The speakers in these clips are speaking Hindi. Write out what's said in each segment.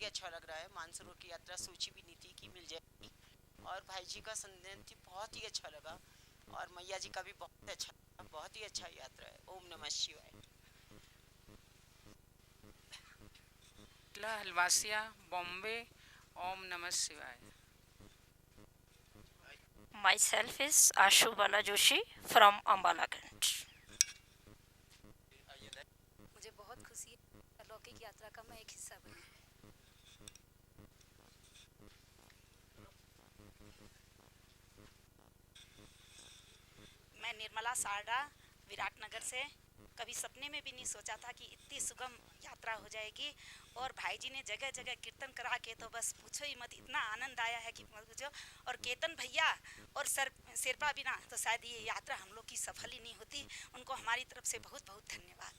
अच्छा लग रहा है। मानसरोवर की यात्रा सोची भी नहीं थी कि मिल जाएगी, और भाई जी का संदेश थी बहुत ही अच्छा लगा, और मैया जी का भी बहुत अच्छा लगा। बहुत ही अच्छा यात्रा है। ओम नमः शिवाय। हलवासिया, बॉम्बे। ओम नमः शिवाय। Myself is Ashu Bala Joshi from Ambala Ganj. मुझे बहुत खुशी है अलौकिक यात्रा का मैं एक हिस्सा बनी। मैं निर्मला सारडा, विराटनगर से। कभी सपने में भी नहीं सोचा था कि इतनी सुगम यात्रा हो जाएगी, और भाई जी ने जगह जगह कीर्तन करा के तो बस पूछो ही मत, इतना आनंद आया है कि मत पूछो। और केतन भैया और सर शेरपा बिना तो शायद ये यात्रा हम लोग की सफल ही नहीं होती। उनको हमारी तरफ से बहुत बहुत धन्यवाद।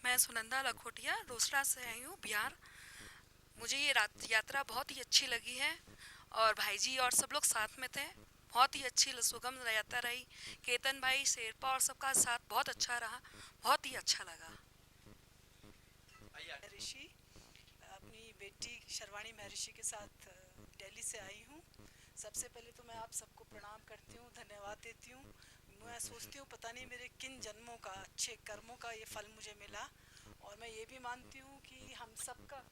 मैं सुनंदा लखोटिया रोसड़ा से आई हूँ, बिहार। मुझे ये यात्रा बहुत ही अच्छी लगी है, और भाई जी और सब लोग साथ में थे। बहुत ही अच्छी सुगम यात्रा रही। केतन भाई, शेरपा और सबका साथ बहुत अच्छा रहा। बहुत ही अच्छा लगा। ऋषि, अपनी बेटी शर्वाणी महर्षि के साथ दिल्ली से आई हूँ। सबसे पहले तो मैं आप सबको प्रणाम करती हूँ, धन्यवाद देती हूँ। मैं सोचती हूँ पता नहीं मेरे किन जन्मों का, अच्छे कर्मों का ये फल मुझे मिला। और मैं ये भी मानती हूँ कि हम सब का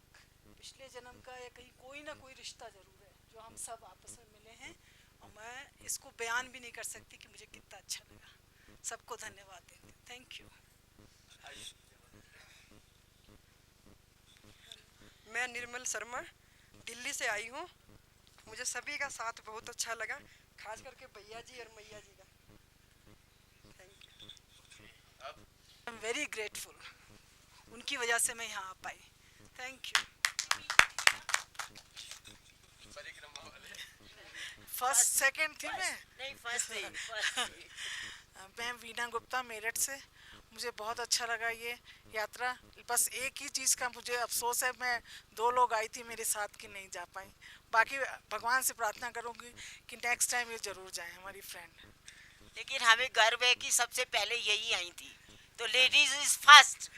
पिछले जन्म का या कहीं कोई ना कोई रिश्ता ज़रूर है जो हम सब आपस में मिले हैं। और मैं इसको बयान भी नहीं कर सकती कि मुझे कितना अच्छा लगा। सबको धन्यवाद देती हूँ। Thank you. मैं निर्मल शर्मा दिल्ली से आई हूँ। मुझे सभी का साथ बहुत अच्छा लगा, खास करके भैया जी और मैया जी का। Thank you. I am very grateful, उनकी वजह से मैं यहाँ आ पाई। Thank you. फर्स्ट सेकंड थी मैं नहीं, फर्स्ट थी। मैं वीना गुप्ता, मेरठ से। मुझे बहुत अच्छा लगा ये यात्रा। बस एक ही चीज़ का मुझे अफसोस है, मैं 2 लोग आई थी मेरे साथ कि नहीं जा पाई। बाकी भगवान से प्रार्थना करूँगी कि नेक्स्ट टाइम ये ज़रूर जाए हमारी फ्रेंड। लेकिन हमें गर्व है कि सबसे पहले यही आई थी, तो ladies is first.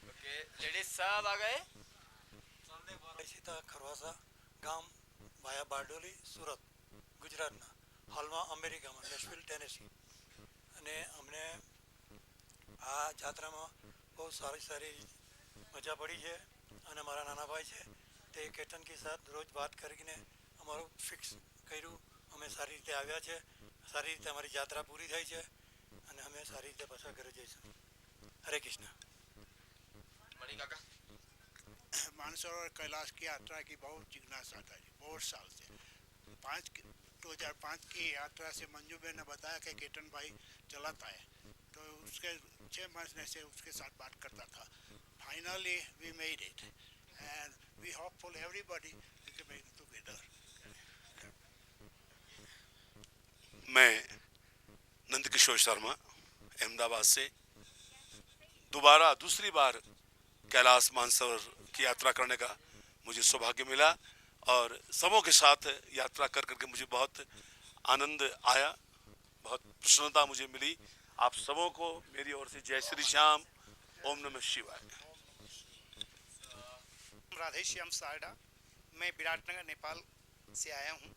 Okay, ladies सब आ गए। सीता खरवासा ગામ વાયા બારડોલી સુરત ગુજરાતના હાલમાં અમેરિકામાં નેશવિલ ટેનેસી અને અમને આ જાત્રામાં બહુ સારી સારી મજા પડી છે અને મારા નાના ભાઈ છે તે કેતનકી સાથ રોજ વાત કરીને અમારું ફિક્સ કર્યું। અમે સારી રીતે આવ્યા છે, સારી રીતે અમારી યાત્રા પૂરી થઈ છે અને અમે સારી રીતે પાછા ઘરે જઈશું। હરે કૃષ્ણ। मणि काका। मानसरोवर कैलाश की यात्रा की बहुत जिज्ञासा था जी, बहुत साल से। 2005 की यात्रा से मंजू बहन ने बताया कि केतन भाई चलाता है, तो उसके 6 महीने से उसके साथ बात करता था। Finally we made it and we hopeful everybody we can make it together. मैं नंदकिशोर शर्मा अहमदाबाद से दोबारा दूसरी बार कैलाश मानसरोवर की यात्रा करने का मुझे सौभाग्य मिला, और सबों के साथ यात्रा कर करके मुझे बहुत आनंद आया, बहुत प्रसन्नता मुझे मिली। आप सबों को मेरी ओर से जय श्री श्याम, ओम नमः शिवाय। राधेश्याम सारडा, मैं विराटनगर नेपाल से आया हूँ,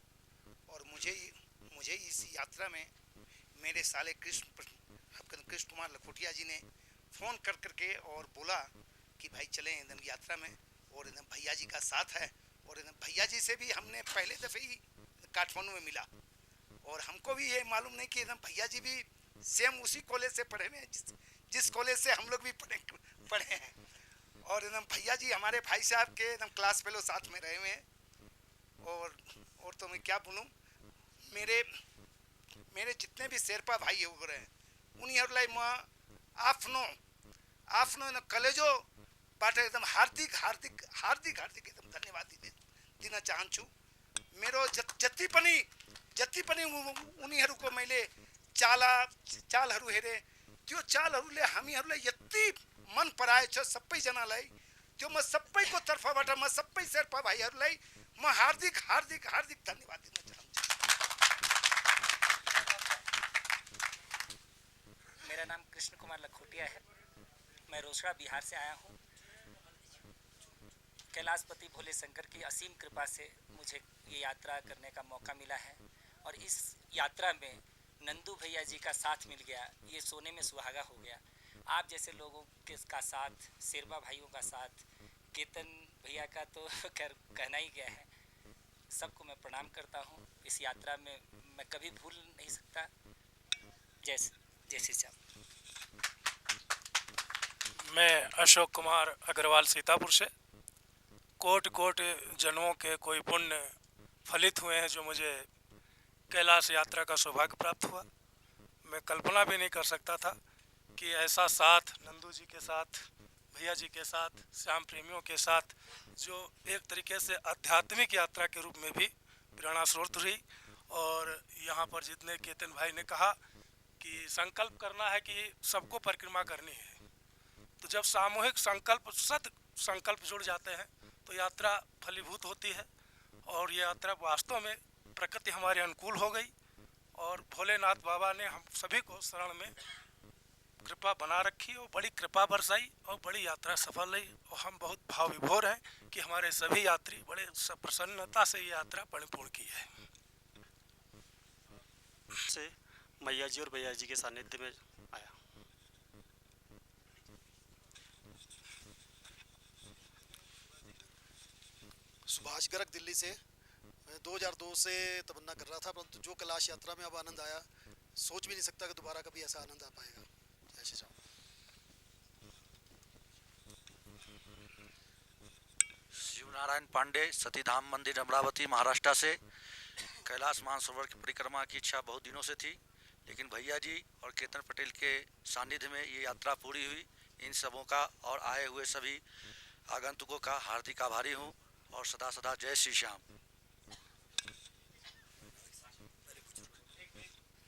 और मुझे इस यात्रा में मेरे साले कृष्ण कुमार लखोटिया जी ने फ़ोन कर करके और बोला कि भाई चलें एकदम यात्रा में, और एकदम भैया जी का साथ है। और एकदम भैया जी से भी हमने पहले दफ़े ही काठमांडू में मिला, और हमको भी ये मालूम नहीं कि एकदम भैया जी भी सेम उसी कॉलेज से पढ़े हुए हैं जिस कॉलेज से हम लोग भी पढ़े हैं। और एकदम भैया जी हमारे भाई साहब के एकदम क्लास फेलो साथ में रहे हुए हैं। और तो मैं क्या बोलूँ, मेरे जितने भी शेरपा भाई हो रहे हैं उनीहरूलाई म आफ्नो कलेजो बाट एकदम हार्दिक हार्दिक हार्दिक हार्दिक एकदम धन्यवाद दिन चाहन्छु। मेरो जति पनि उनीहरूको मैले चालहरू हेरेँ, त्यो चालहरूले हामीहरूलाई यति मन पराएछ सबैजनालाई। त्यो म सबैको तर्फबाट म सबै शेर्पा भाइहरूलाई म हार्दिक हार्दिक हार्दिक धन्यवाद दिन चाहन्छु। कृष्ण कुमार लखोटिया है। मैं रोसड़ा बिहार से आया हूँ। कैलाशपति भोले शंकर की असीम कृपा से मुझे ये यात्रा करने का मौका मिला है और इस यात्रा में नंदू भैया जी का साथ मिल गया, ये सोने में सुहागा हो गया। आप जैसे लोगों के का साथ, शेरवा भाइयों का साथ, केतन भैया का तो खैर कहना ही गया है। सबको मैं प्रणाम करता हूँ। इस यात्रा में मैं कभी भूल नहीं सकता। जय श्री श्याम। मैं अशोक कुमार अग्रवाल सीतापुर से। कोट कोट जन्मों के कोई पुण्य फलित हुए हैं जो मुझे कैलाश यात्रा का सौभाग्य प्राप्त हुआ। मैं कल्पना भी नहीं कर सकता था कि ऐसा साथ नंदू जी के साथ, भैया जी के साथ, श्याम प्रेमियों के साथ, जो एक तरीके से आध्यात्मिक यात्रा के रूप में भी प्रेरणा स्रोत रही। और यहाँ पर जितने केतन भाई ने कहा कि संकल्प करना है कि सबको परिक्रमा करनी है, तो जब सामूहिक संकल्प, सद संकल्प जुड़ जाते हैं तो यात्रा फलीभूत होती है। और ये यात्रा वास्तव में प्रकृति हमारे अनुकूल हो गई और भोलेनाथ बाबा ने हम सभी को शरण में कृपा बना रखी और बड़ी कृपा बरसाई और बड़ी यात्रा सफल रही। और हम बहुत भाव विभोर हैं कि हमारे सभी यात्री बड़े प्रसन्नता से ये यात्रा परिपूर्ण की है। से मैया जी और भैया जी के सानिध्य में आया। सुभाष गर्ग दिल्ली से। मैं 2002 से तमन्ना कर रहा था, परंतु जो कैलाश यात्रा में अब आनंद आया, सोच भी नहीं सकता कि दोबारा कभी ऐसा आनंद आ पाएगा। जय श्री राम। शिवनारायण पांडे, सतीधाम मंदिर अमरावती महाराष्ट्र से। कैलाश मानसरोवर की परिक्रमा की इच्छा बहुत दिनों से थी, लेकिन भैया जी और केतन पटेल के सानिध्य में ये यात्रा पूरी हुई। इन सबों का और आए हुए सभी आगंतुकों का हार्दिक आभारी हूँ और सदा सदा जय श्री श्याम।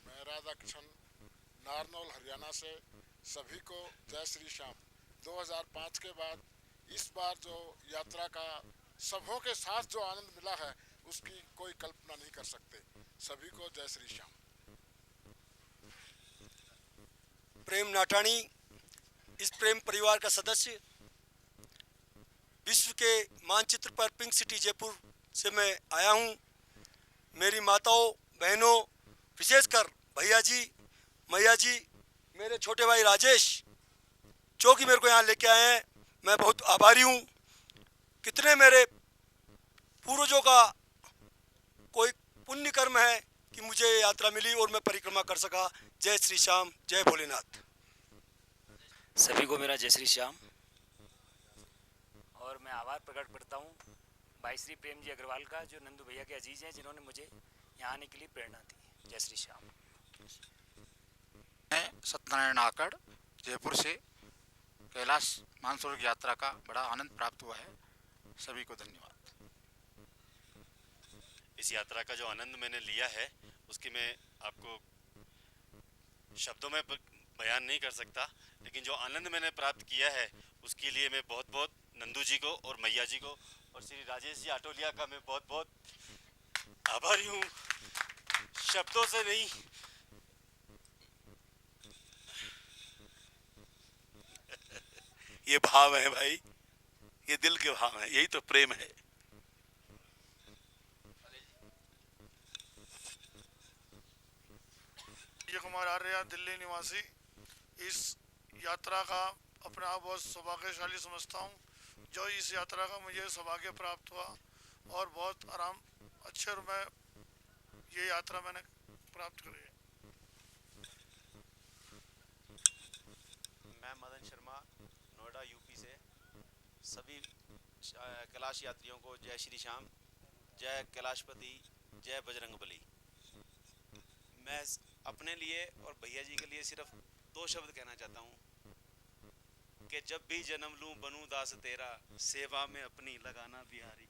मैं राधा कृष्ण, नारनौल हरियाणा से। सभी को जय श्री श्याम। 2005 के बाद इस बार जो यात्रा का सबों के साथ जो आनंद मिला है उसकी कोई कल्पना नहीं कर सकते। सभी को जय श्री श्याम। प्रेम नाटाणी, इस प्रेम परिवार का सदस्य, विश्व के मानचित्र पर पिंक सिटी जयपुर से मैं आया हूँ। मेरी माताओं, बहनों, विशेषकर भैया जी, मैया जी, मेरे छोटे भाई राजेश, जो कि मेरे को यहाँ लेके आए हैं, मैं बहुत आभारी हूँ। कितने मेरे पूर्वजों का कोई पुण्य कर्म है कि मुझे यात्रा मिली और मैं परिक्रमा कर सका। जय श्री श्याम, जय भोलेनाथ। सभी को मेरा जय श्री श्याम। और मैं आभार प्रकट करता हूँ भाई श्री प्रेम जी अग्रवाल का, जो नंदू भैया के अजीज हैं, जिन्होंने मुझे यहाँ आने के लिए प्रेरणा दी। जय श्री श्याम। मैं सत्यनारायण आकड़, जयपुर से। कैलाश मानसरोवर की यात्रा का बड़ा आनंद प्राप्त हुआ है। सभी को धन्यवाद। इस यात्रा का जो आनंद मैंने लिया है उसकी मैं आपको शब्दों में बयान नहीं कर सकता, लेकिन जो आनंद मैंने प्राप्त किया है उसके लिए मैं बहुत बहुत नंदू जी को और मैया जी को और श्री राजेश जी आटोलिया का मैं बहुत बहुत आभारी हूँ, शब्दों से नहीं। ये भाव है भाई, ये दिल के भाव है, यही तो प्रेम है। कुमार आर्य, दिल्ली निवासी। इस यात्रा का अपने आप बहुत सौभाग्यशाली समझता हूँ जो इस यात्रा का मुझे सौभाग्य प्राप्त हुआ और बहुत आराम अच्छे और मैं ये यात्रा मैंने प्राप्त करी है। मैं मदन शर्मा, नोएडा यूपी से। सभी कैलाश यात्रियों को जय श्री श्याम, जय कैलाशपति, जय बजरंगबली। मैं अपने लिए और भैया जी के लिए सिर्फ 2 शब्द कहना चाहता हूँ कि जब भी जन्म लूं बनूं दास तेरा, सेवा में अपनी लगाना बिहारी।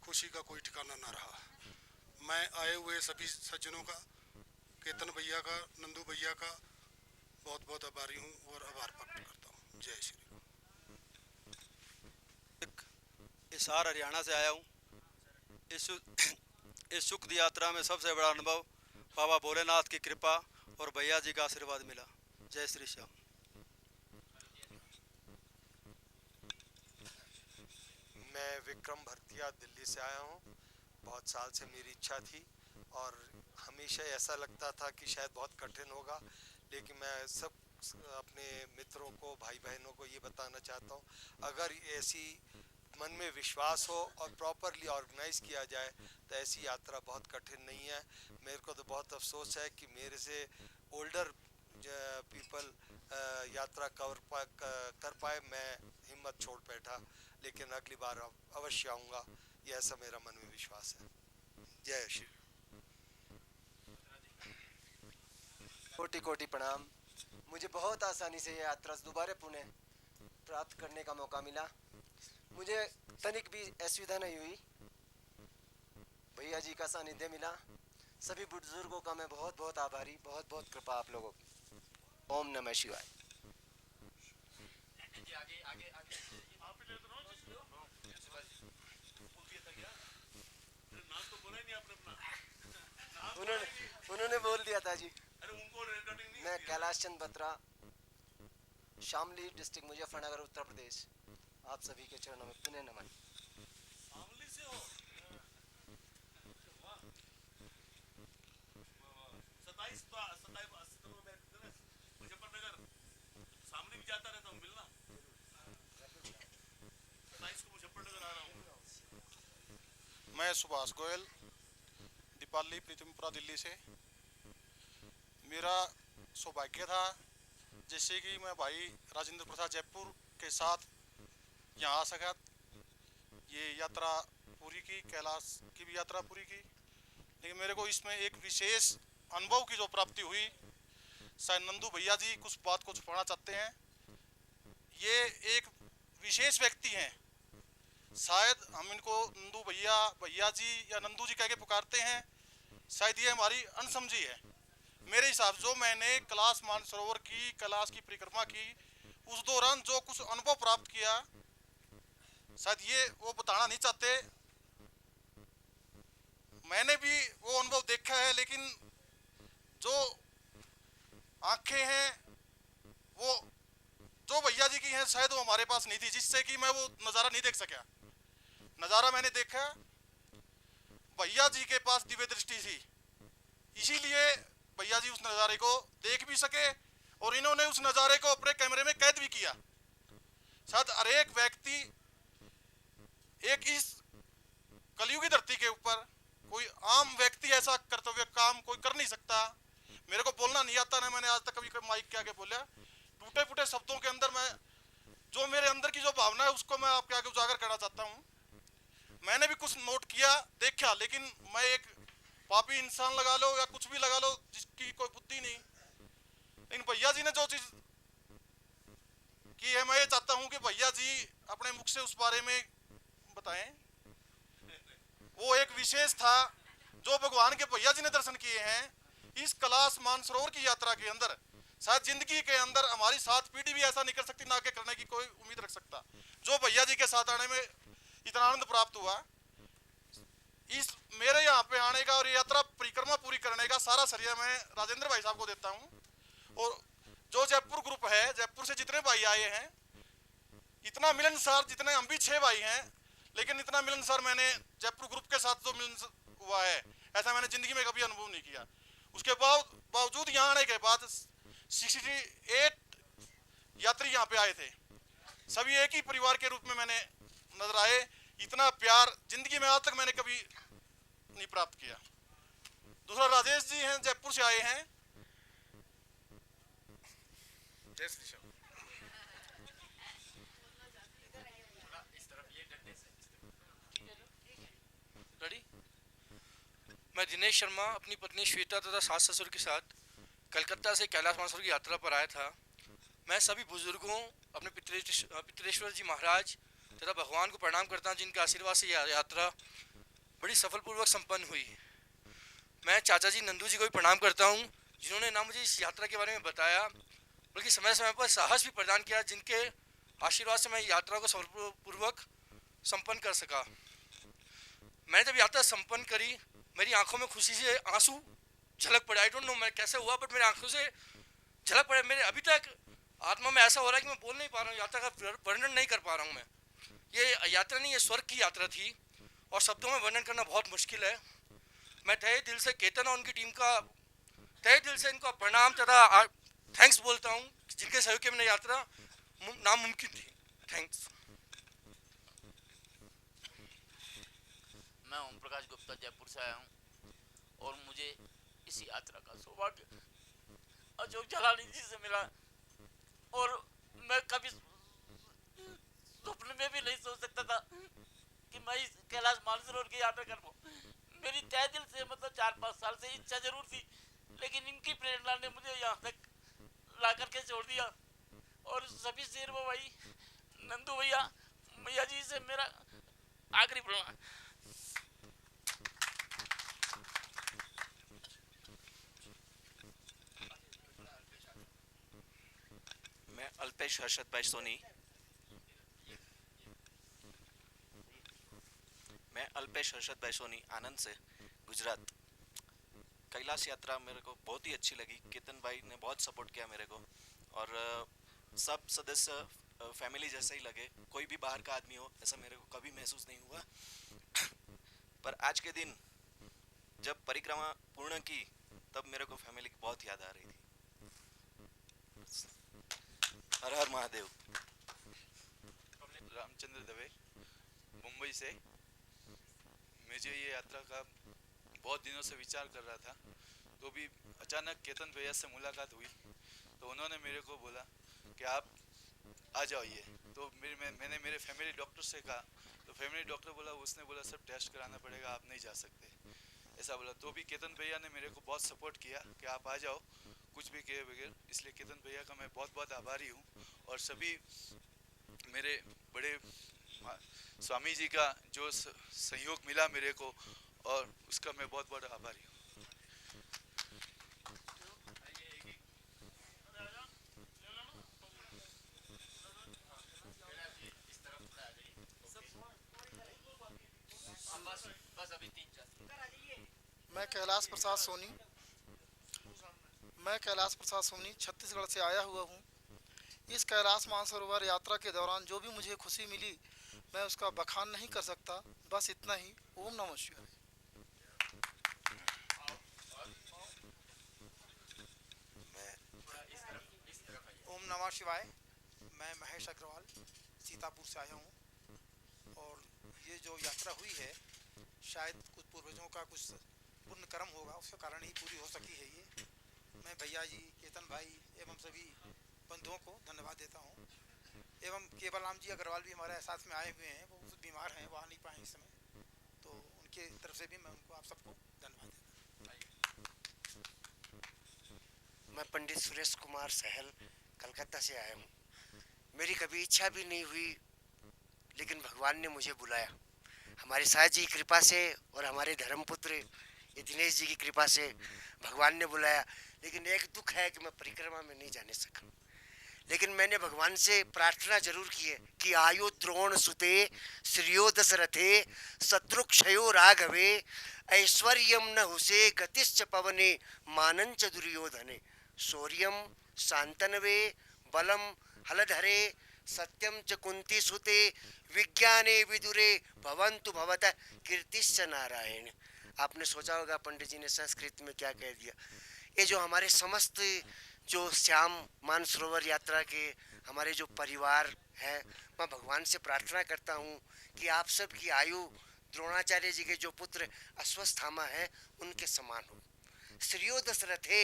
खुशी का कोई ठिकाना ना रहा। मैं आए हुए सभी सज्जनों का केतन भैया का, नंदू भैया का बहुत बहुत आभारी हूँ और आभार प्रकट करता हूँ। जय श्री राम। हिसार हरियाणा से आया हूँ। इस सुख यात्रा में सबसे बड़ा अनुभव बाबा भोलेनाथ की कृपा और भैया जी का आशीर्वाद मिला। जय श्री श्याम। मैं विक्रम भरतिया दिल्ली से आया हूँ। बहुत साल से मेरी इच्छा थी और हमेशा ऐसा लगता था कि शायद बहुत कठिन होगा, लेकिन मैं सब अपने मित्रों को, भाई बहनों को ये बताना चाहता हूँ, अगर ऐसी मन में विश्वास हो और प्रॉपरली ऑर्गेनाइज किया जाए तो ऐसी यात्रा बहुत कठिन नहीं है। मेरे को तो बहुत अफसोस है कि मेरे से ओल्डर पीपल यात्रा कर पाए, मैं हिम्मत छोड़ बैठा, लेकिन अगली बार अवश्य आऊँगा, ये ऐसा मेरा मन में विश्वास है। जय श्री। कोटि कोटि प्रणाम। मुझे बहुत आसानी से ये यात्रा दोबारा पुणे प्राप्त करने का मौका मिला। मुझे तनिक भी असुविधा नहीं हुई। भैया जी का सानिध्य मिला। सभी बुजुर्गों का मैं बहुत बहुत आभारी, बहुत बहुत कृपा आप लोगों की। ओम नमः शिवाय। उन्होंने बोल दिया था जी। मैं कैलाश चंद बत्रा, शामली डिस्ट्रिक्ट, मुजफ्फरनगर, उत्तर प्रदेश। आप सभी के चरणों में पुनः नमन। मैं सुभाष गोयल, दीपाली प्रीतमपुरा, दिल्ली से। मेरा सौभाग्य था जैसे कि मैं भाई राजेंद्र प्रसाद जयपुर के साथ यहाँ आ सका, ये यात्रा पूरी की, कैलाश की भी यात्रा पूरी की। लेकिन मेरे को इसमें एक विशेष अनुभव की जो प्राप्ति हुई, शायद नंदू भैया जी कुछ बात को छुपाना चाहते हैं। ये एक विशेष व्यक्ति हैं, शायद हम इनको नंदू भैया, भैया जी या नंदू जी कह के पुकारते हैं, शायद ये हमारी अनसमझी है। मेरे हिसाब से जो मैंने कैलाश मानसरोवर की, कैलाश की परिक्रमा की, उस दौरान जो कुछ अनुभव प्राप्त किया, शायद ये वो बताना नहीं चाहते। मैंने भी वो अनुभव देखा है, लेकिन जो आंखें हैं वो जो भैया जी की हैं, शायद वो हमारे पास नहीं थी, जिससे कि मैं वो नज़ारा नहीं देख सका। नज़ारा मैंने देखा, भैया जी के पास दिव्य दृष्टि थी, इसीलिए भैया जी उस नज़ारे को देख भी सके और इन्होंने उस नज़ारे को अपने कैमरे में कैद भी किया। शायद हर एक व्यक्ति एक इस कलयुगी धरती के ऊपर, कोई आम व्यक्ति ऐसा कर्तव्य काम कोई कर नहीं सकता। मेरे को बोलना नहीं आता, ना मैंने आज तक कभी माइक के आगे बोला। टूटे फूटे शब्दों के अंदर मैं जो मेरे अंदर की जो भावना है उसको मैं आपके आगे उजागर करना चाहता हूँ। मैंने भी कुछ नोट किया, देखा, लेकिन मैं एक पापी इंसान लगा लो या कुछ भी लगा लो जिसकी कोई बुद्धि नहीं, लेकिन भैया जी ने जो चीज की है, मैं ये चाहता हूँ कि भैया जी अपने मुख से उस बारे में बताएं। वो एक विशेष था जो भगवान के भैया जी ने दर्शन किए हैं इस कैलाश मानसरोवर की यात्रा के अंदर। शायद जिंदगी के अंदर हमारी 7 पीढ़ी भी ऐसा नहीं कर सकती, ना के करने की कोई उम्मीद रख सकता, जो भैया जी के साथ आने में इतना आनंद प्राप्त हुआ। इस मेरे यहाँ पे आने का और यात्रा परिक्रमा पूरी करने का सारा श्रेय मैं राजेंद्र भाई साहब को देता हूँ। और जो जयपुर ग्रुप है, जयपुर से जितने भाई आए हैं, इतना मिलनसार, जितने हम भी 6 भाई हैं, लेकिन इतना मिलनसार मैंने जयपुर ग्रुप के साथ जो मिलन हुआ है, ऐसा मैंने जिंदगी में कभी अनुभव नहीं किया। उसके बावजूद यहाँ आने के बाद 68 यात्री यहाँ पे आए थे, सभी एक ही परिवार के रूप में मैंने नजर आए। इतना प्यार जिंदगी में आज तक मैंने कभी नहीं प्राप्त किया। दूसरा राजेश जी हैं, जयपुर से आए हैं। जय श्री श्याम। रेडी? मैं दिनेश शर्मा अपनी पत्नी श्वेता तथा सास ससुर के साथ कलकत्ता से कैलाश मानसरोवर की यात्रा पर आया था। मैं सभी बुजुर्गों, अपने पितरेश्वर जी महाराज तथा भगवान को प्रणाम करता हूँ, जिनके आशीर्वाद से यह यात्रा बड़ी सफलपूर्वक संपन्न हुई। मैं चाचा जी नंदू जी को भी प्रणाम करता हूँ, जिन्होंने ना मुझे इस यात्रा के बारे में बताया बल्कि समय समय पर साहस भी प्रदान किया, जिनके आशीर्वाद से मैं यात्रा को सफलपूर्वक संपन्न कर सका। मैंने जब यात्रा संपन्न करी, मेरी आंखों में खुशी से आंसू झलक पड़े। आई डोंट नो मैं कैसे हुआ, बट मेरी आंखों से झलक पड़े। मेरे अभी तक आत्मा में ऐसा हो रहा है कि मैं बोल नहीं पा रहा हूँ, यात्रा का वर्णन नहीं कर पा रहा हूँ मैं। ये यात्रा नहीं, ये स्वर्ग की यात्रा थी और शब्दों में वर्णन करना बहुत मुश्किल है। मैं तहे दिल से केतन और उनकी टीम का तहे दिल से इनको प्रणाम तथा थैंक्स बोलता हूँ, जिनके सहयोग के मैंने यात्रा नामुमकिन थी। थैंक्स। मैं ओम प्रकाश गुप्ता जयपुर से आया हूँ और मुझे इस यात्रा का सौभाग्य अशोक जलानी जी से मिला और मैं कभी स्वप्न में भी नहीं सोच सकता था कि मैं इस कैलाश मानसरोवर की यात्रा कर पाऊँ। मेरी तय दिल से मतलब 4-5 साल से इच्छा जरूर थी, लेकिन इनकी प्रेरणा ने मुझे यहाँ तक ला करके छोड़ दिया। और सभी शेरवा भाई, नंदू भैया, मैया जी से मेरा आखिरी प्रणाम। मैं अल्पेश हर्षद भाई सोनी आनंद से, गुजरात। कैलाश यात्रा मेरे को बहुत ही अच्छी लगी। केतन भाई ने बहुत सपोर्ट किया मेरे को और सब सदस्य फैमिली जैसे ही लगे। कोई भी बाहर का आदमी हो ऐसा मेरे को कभी महसूस नहीं हुआ। पर आज के दिन जब परिक्रमा पूर्ण की तब मेरे को फैमिली की बहुत याद आ रही थी। हर हर महादेव। रामचंद्र दवे, मुंबई से। मुझे ये यात्रा का बहुत दिनों से विचार कर रहा था, तो भी अचानक केतन भैया से मुलाकात हुई तो उन्होंने मेरे को बोला कि आप आ जाइए। तो मैंने मेरे फैमिली डॉक्टर से कहा, तो फैमिली डॉक्टर बोला, उसने बोला सब टेस्ट कराना पड़ेगा, आप नहीं जा सकते, ऐसा बोला। तो भी केतन भैया ने मेरे को बहुत सपोर्ट किया कि आप आ जाओ कुछ भी किए बगैर। इसलिए केतन भैया का मैं बहुत बहुत आभारी हूँ और सभी मेरे बड़े स्वामी जी का जो सहयोग मिला मेरे को, और उसका मैं बहुत बहुत आभारी हूँ। मैं कैलाश प्रसाद सोनी छत्तीसगढ़ से आया हुआ हूँ। इस कैलाश मानसरोवर यात्रा के दौरान जो भी मुझे खुशी मिली मैं उसका बखान नहीं कर सकता। बस इतना ही। ओम नमः शिवाय। ओम नमः शिवाय। मैं महेश अग्रवाल सीतापुर से आया हूँ और ये जो यात्रा हुई है शायद कुछ पूर्वजों का कुछ पुण्य कर्म होगा, उसके कारण ही पूरी हो सकी है ये। मैं भैया जी, केतन भाई एवं सभी बंधुओं को धन्यवाद देता हूँ। एवं केवल राम जी अग्रवाल भी हमारे साथ में आए हुए हैं, वो बीमार हैं, वो आ नहीं पाए इस समय, तो उनके तरफ से भी मैं उनको आप सबको धन्यवाद देता हूँ। मैं पंडित सुरेश कुमार सहल कलकत्ता से आया हूँ। मेरी कभी इच्छा भी नहीं हुई, लेकिन भगवान ने मुझे बुलाया। हमारे साहब जी की कृपा से और हमारे धर्मपुत्र ये दिनेश जी की कृपा से भगवान ने बुलाया। लेकिन एक दुख है कि मैं परिक्रमा में नहीं जाने सका। लेकिन मैंने भगवान से प्रार्थना जरूर की है कि आयु द्रोण सुते श्रियो दशरथे शत्रुक्षयो राघवे ऐश्वर्यम न हुसे गतिश्च पवने मानंच दुर्योधने शौर्यम शांतनवे बलम हलधरे सत्यम च कुंती सुते विज्ञाने विदुरे भवन्तु भवतः कीर्तिश्च नारायण। आपने सोचा होगा पंडित जी ने संस्कृत में क्या कह दिया। ये जो हमारे समस्त जो श्याम मानसरोवर यात्रा के हमारे जो परिवार है, मैं भगवान से प्रार्थना करता हूँ कि आप सब की आयु द्रोणाचार्य जी के जो पुत्र अश्वत्थामा है उनके समान हो। श्रियो दशरथे,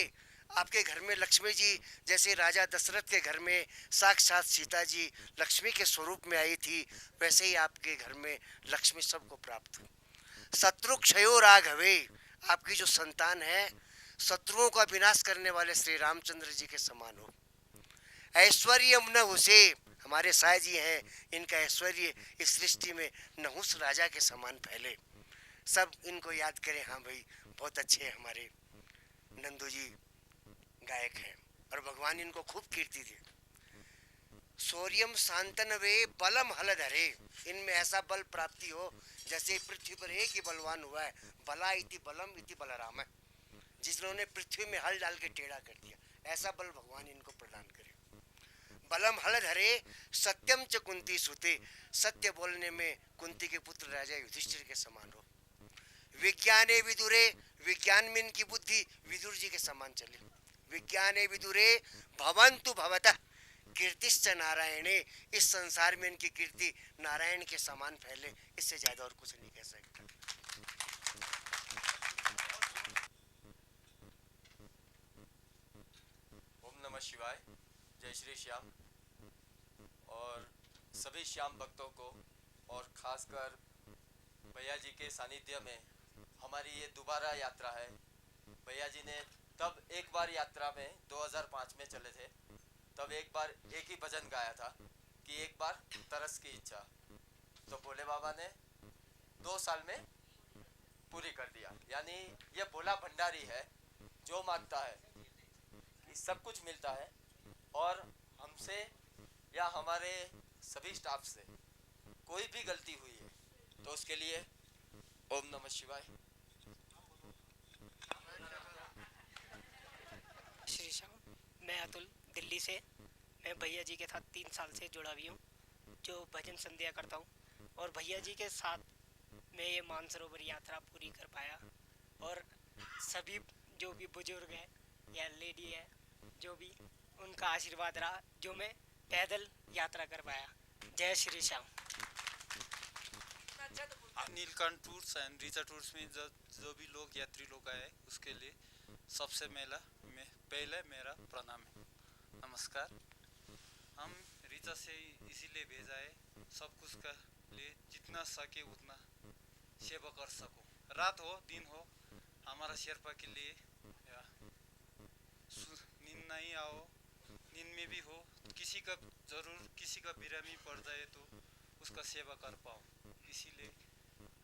आपके घर में लक्ष्मी जी जैसे राजा दशरथ के घर में साक्षात सीता जी लक्ष्मी के स्वरूप में आई थी, वैसे ही आपके घर में लक्ष्मी सबको प्राप्त हो। शत्रुक्षयो राघवे, आपकी जो संतान है शत्रुओं का विनाश करने वाले श्री रामचंद्र जी के समान हो। ऐश्वर्यम न हुसे, हमारे साय जी हैं, इनका ऐश्वर्य इस सृष्टि में नहुस राजा के समान फैले। सब इनको याद करें, हाँ भाई बहुत अच्छे हमारे नंदू जी गायक हैं और भगवान इनको खूब कीर्ति दे। शौर्यम शांतनवे बलम हल धरे, इनमें ऐसा बल प्राप्ति हो जैसे पृथ्वी पर एक ही बलवान हुआ है, बला इति बलम इति बलराम है, जिसने पृथ्वी में हल डाल के टेढ़ा कर दिया, ऐसा बल भगवान इनको प्रदान करे। बलम हल धरे सत्यम च कुंती सुते, सत्य बोलने में कुंती के पुत्र राजा युधिष्ठिर के समान हो। विज्ञाने विदुरे, विज्ञान में इनकी बुद्धि विदुर जी के समान चले। विज्ञाने विदुरे भवन्तु भवतः कीर्तिश्च नारायणे, इस संसार में इनकी कीर्ति नारायण के समान फैले, इससे ज्यादा और कुछ नहीं कह सकता। ओम नमः शिवाय। जय श्री श्याम। और सभी श्याम भक्तों को और खासकर भैया जी के सानिध्य में हमारी ये दोबारा यात्रा है। भैया जी ने तब एक बार यात्रा में 2005 में चले थे, तब एक बार एक ही भजन गाया था कि एक बार तरस की इच्छा, तो भोले बाबा ने 2 साल में पूरी कर दिया। यानी ये भोला भंडारी है, जो मांगता है कि सब कुछ मिलता है। और हमसे या हमारे सभी स्टाफ से कोई भी गलती हुई है तो उसके लिए ओम नमः शिवाय। श्री श्याम, मैं अतुल दिल्ली से। मैं भैया जी के साथ 3 साल से जुड़ा हुई हूँ, जो भजन संध्या करता हूँ। और भैया जी के साथ मैं ये मानसरोवर यात्रा पूरी कर पाया। और सभी जो भी बुजुर्ग है या लेडी है, जो भी उनका आशीर्वाद रहा, जो मैं पैदल यात्रा कर पाया। जय Shri Shyam. Neelkanth tours and Richa tours में जो भी लोग यात्री लोग आए उसके लिए सबसे पहले मेरा प्रणाम है, नमस्कार। हम रीचा से इसीलिए भेजा है, सब कुछ का लिए जितना सके उतना सेवा कर सको, रात हो दिन हो। हमारा शेरपा के लिए या नींद नहीं आओ, नींद में भी हो, किसी का जरूर किसी का बिरामी पड़ जाए तो उसका सेवा कर पाओ, इसीलिए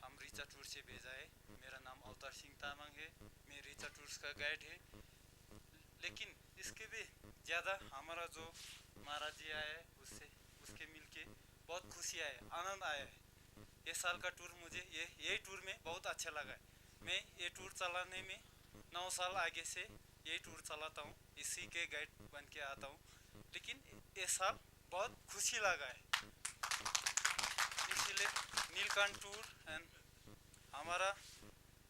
हम रीचा टूर से भेजा है। मेरा नाम अवतार सिंह तामांग है, मैं रीचा टूर्स का गाइड है। लेकिन इसके भी ज़्यादा हमारा जो महाराज जी आया है उसके मिलके बहुत खुशी आया, आनंद आया है। ये साल का टूर मुझे यही टूर में बहुत अच्छा लगा है। मैं ये टूर चलाने में 9 साल आगे से यही टूर चलाता हूँ, इसी के गाइड बन के आता हूँ। लेकिन ये साल बहुत खुशी लगा है, इसलिए नीलकंठ टूर एंड हमारा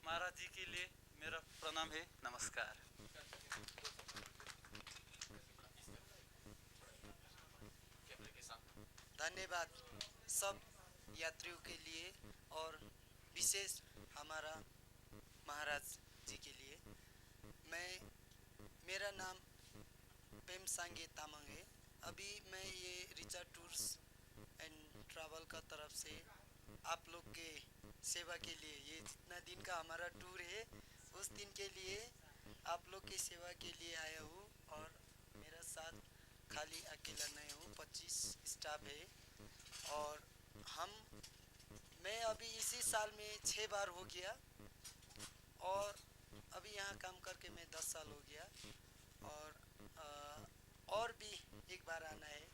महाराज जी के लिए मेरा प्रणाम है, नमस्कार। धन्यवाद सब यात्रियों के लिए और विशेष हमारा महाराज जी के लिए। मेरा नाम पेम सांगे तामांग है। अभी मैं ये रीचा टूर्स एंड ट्रैवल का तरफ से आप लोग के सेवा के लिए, ये जितना दिन का हमारा टूर है उस दिन के लिए आप लोग की सेवा के लिए आया हूँ। और मेरा साथ खाली अकेला नहीं हूँ, 25 स्टाफ है। और मैं अभी इसी साल में 6 बार हो गया और अभी यहाँ काम करके मैं 10 साल हो गया। और भी एक बार आना है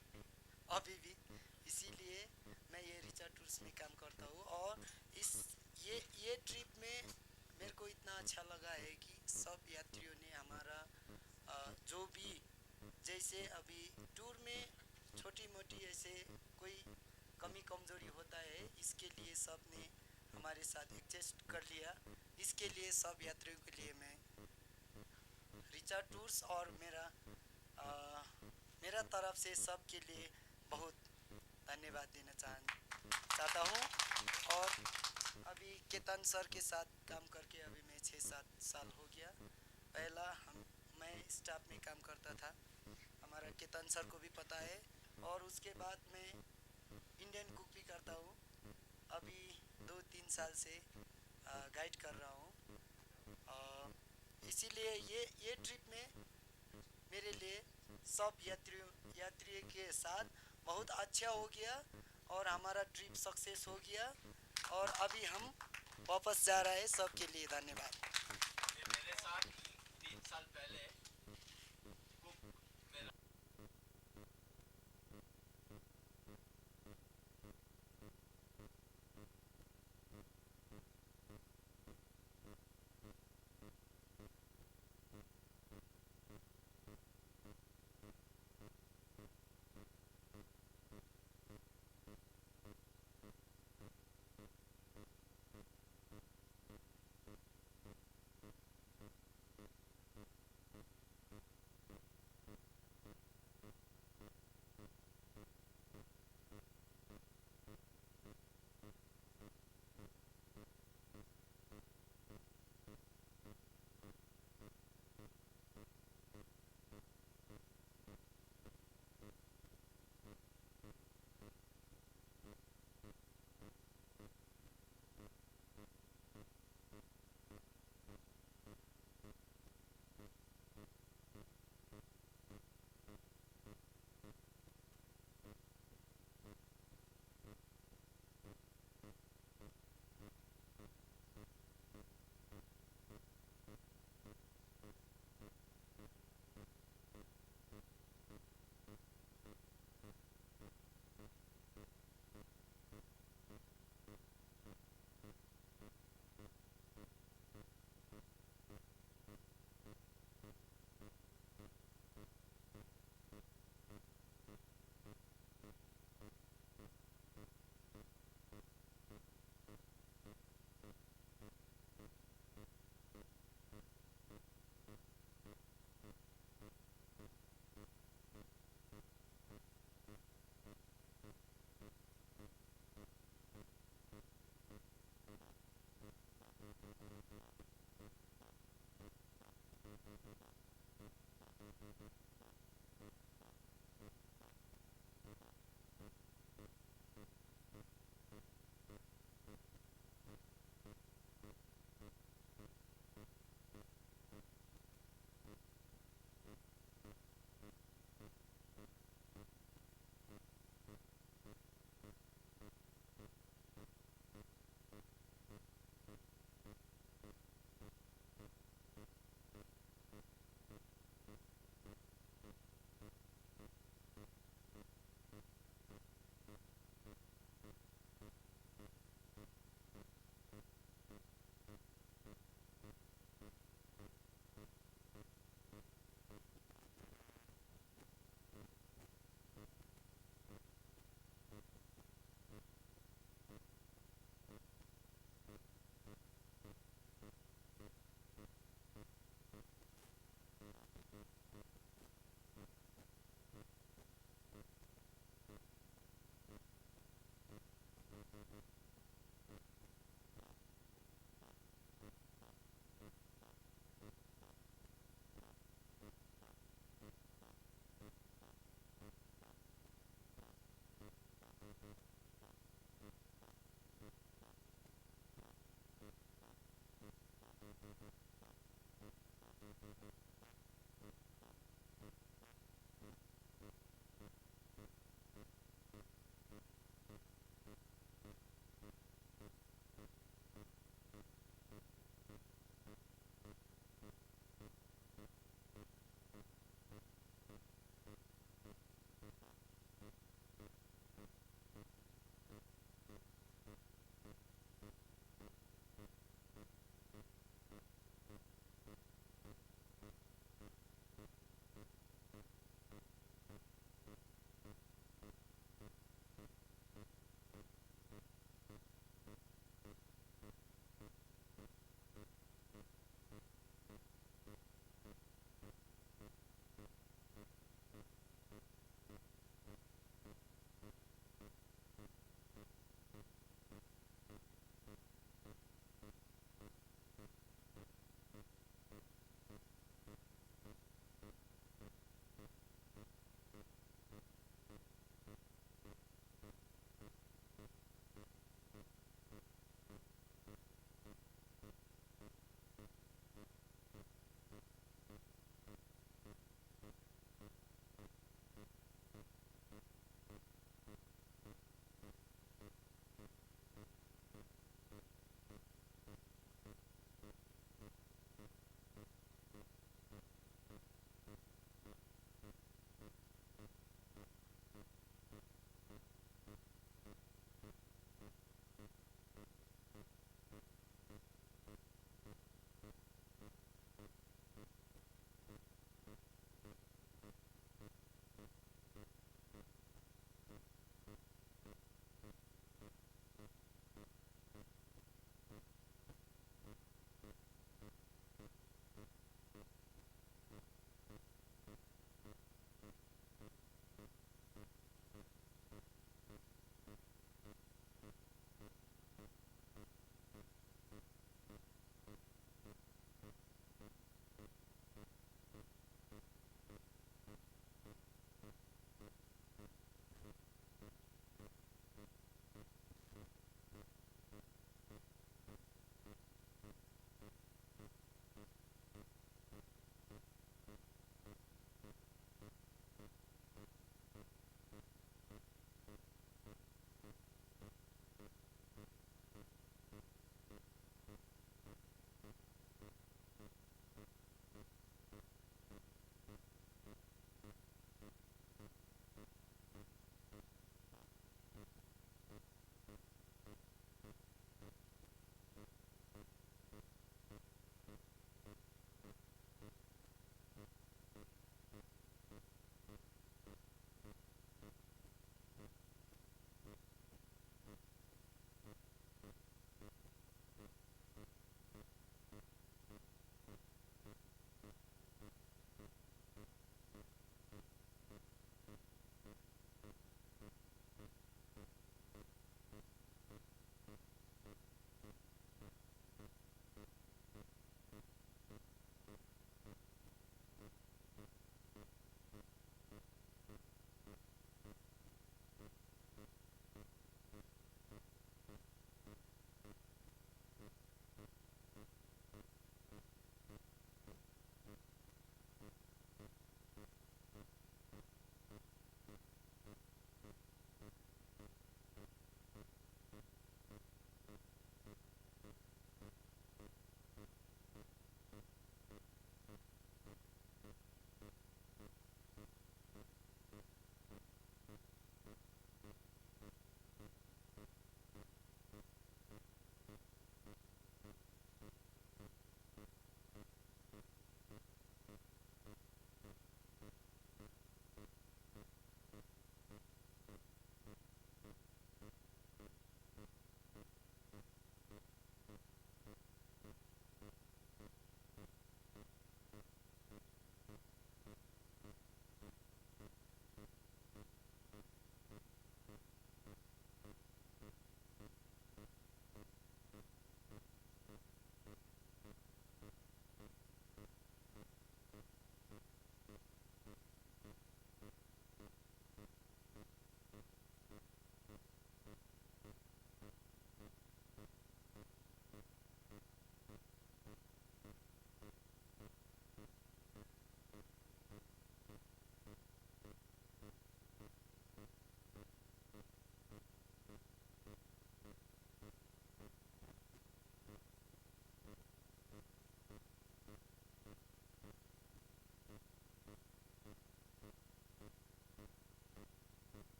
अभी भी, इसीलिए मैं ये रीचा टूर्स में काम करता हूँ। और ये ट्रिप में मेरे को इतना अच्छा लगा है कि सब यात्रियों ने हमारा जो भी, जैसे अभी टूर में छोटी मोटी ऐसे कोई कमी कमजोरी होता है, इसके लिए सब ने हमारे साथ एडजस्ट कर लिया। इसके लिए सब यात्रियों के लिए मैं रीचा टूर्स और मेरा तरफ से सब के लिए बहुत धन्यवाद देना चाहता हूँ। और अभी केतन सर के साथ काम करके अभी मैं 6-7 साल हो गया। पहला मैं स्टाफ में काम करता था, हमारा केतन सर को भी पता है। और उसके बाद मैं इंडियन कुक भी करता हूँ, अभी 2-3 साल से गाइड कर रहा हूँ। इसीलिए ये ट्रिप में मेरे लिए सब यात्रियों के साथ बहुत अच्छा हो गया और हमारा ट्रिप सक्सेस हो गया। और अभी हम वापस जा रहा है। सबके लिए धन्यवाद।